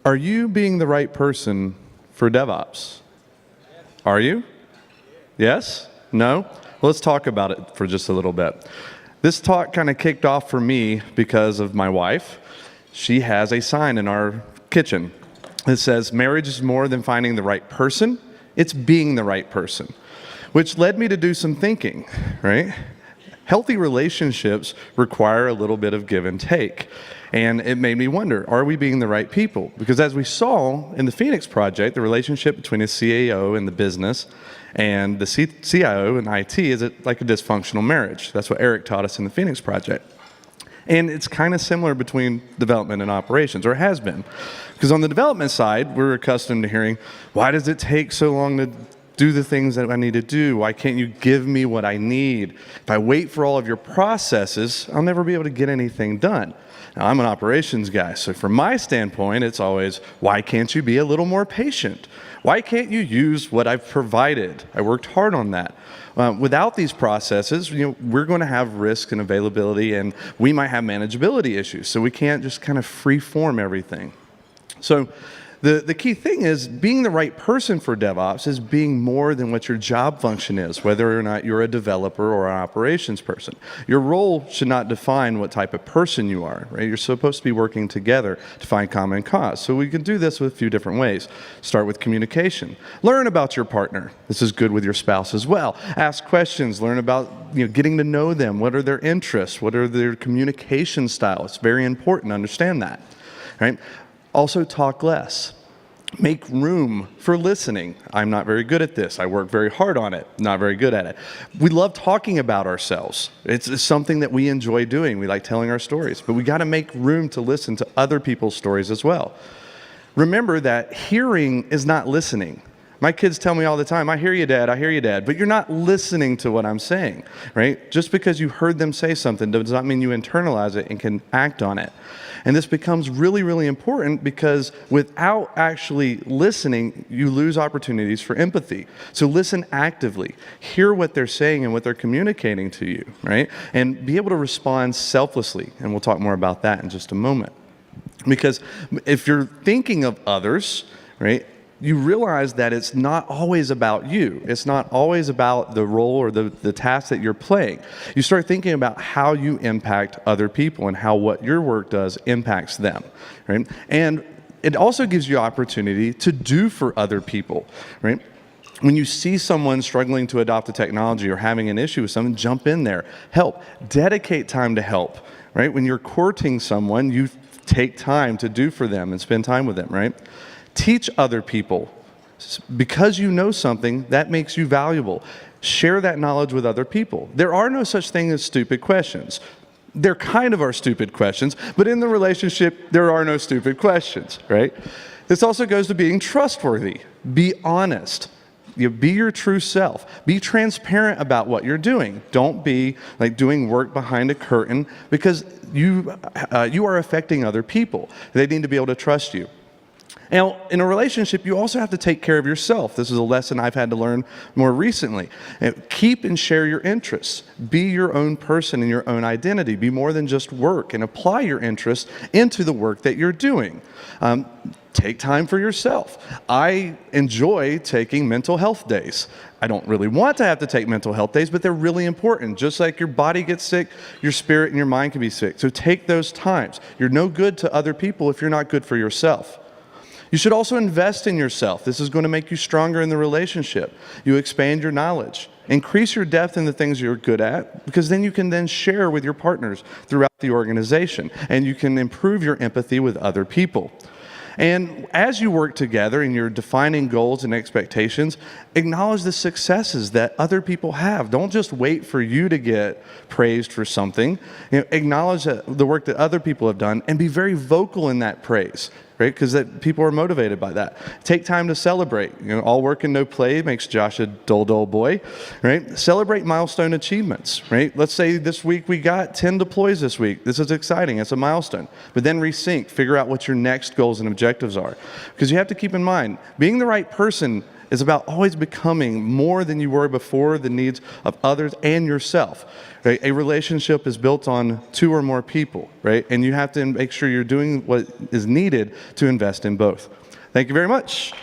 Are you being the right person for DevOps? Are you? Yes? No? Well, let's talk about it for just a little bit. This talk kind of kicked off for me because of my wife. She has a sign in our kitchen that says, marriage is more than finding the right person, it's being the right person, which led me to do some thinking, right? Healthy relationships require a little bit of give and take. And it made me wonder, are we being the right people? Because as we saw in the Phoenix Project, the relationship between a CAO and the business and the CIO and IT is like a dysfunctional marriage. That's what Eric taught us in the Phoenix Project. And it's kind of similar between development and operations, or it has been. Because on the development side, we're accustomed to hearing, why does it take so long to do the things that I need to do? Why can't you give me what I need? If I wait for all of your processes, I'll never be able to get anything done. Now, I'm an operations guy, so from my standpoint, it's always, why can't you be a little more patient? Why can't you use what I've provided? I worked hard on that. Without these processes, we're going to have risk and availability, and we might have manageability issues, so we can't just kind of free form everything. So the key thing is being the right person for DevOps is being more than what your job function is, whether or not you're a developer or an operations person. Your role should not define what type of person you are, right? You're supposed to be working together to find common cause. So we can do this with a few different ways. Start with communication. Learn about your partner. This is good with your spouse as well. Ask questions. Learn about getting to know them. What are their interests? What are their communication style? It's very important to understand that, right? Also, talk less. Make room for listening. I'm not very good at this. I work very hard on it. Not very good at it. We love talking about ourselves. It's something that we enjoy doing. We like telling our stories. But we got to make room to listen to other people's stories as well. Remember that hearing is not listening. My kids tell me all the time, I hear you, Dad, I hear you, Dad, but you're not listening to what I'm saying, right? Just because you heard them say something does not mean you internalize it and can act on it. And this becomes really, really important because without actually listening, you lose opportunities for empathy. So listen actively, hear what they're saying and what they're communicating to you, right? And be able to respond selflessly, and we'll talk more about that in just a moment. Because if you're thinking of others, right, you realize that it's not always about you. It's not always about the role or the task that you're playing. You start thinking about how you impact other people and how what your work does impacts them, right? And it also gives you opportunity to do for other people, right? When you see someone struggling to adopt a technology or having an issue with someone, jump in there, help, dedicate time to help, right? When you're courting someone, you take time to do for them and spend time with them, right? Teach other people. Because you know something, that makes you valuable. Share that knowledge with other people. There are no such thing as stupid questions. There kind of are stupid questions, but in the relationship, there are no stupid questions, right? This also goes to being trustworthy. Be honest. Be your true self. Be transparent about what you're doing. Don't be like doing work behind a curtain because you are affecting other people. They need to be able to trust you. Now, in a relationship, you also have to take care of yourself. This is a lesson I've had to learn more recently. Keep and share your interests. Be your own person and your own identity. Be more than just work, and apply your interests into the work that you're doing. Take time for yourself. I enjoy taking mental health days. I don't really want to have to take mental health days, but they're really important. Just like your body gets sick, your spirit and your mind can be sick. So take those times. You're no good to other people if you're not good for yourself. You should also invest in yourself. This is going to make you stronger in the relationship. You expand your knowledge. Increase your depth in the things you're good at, because then you can then share with your partners throughout the organization, and you can improve your empathy with other people. And as you work together and you're defining goals and expectations, acknowledge the successes that other people have. Don't just wait for you to get praised for something. Acknowledge the work that other people have done and be very vocal in that praise, right? Because people are motivated by that. Take time to celebrate. All work and no play makes Josh a dull boy, right? Celebrate milestone achievements, right? Let's say this week we got 10 deploys this week. This is exciting. It's a milestone. But then resync. Figure out what your next goals and objectives are. Because you have to keep in mind, being the right person is about always becoming more than you were before, the needs of others and yourself. Right? A relationship is built on two or more people, right? And you have to make sure you're doing what is needed to invest in both. Thank you very much.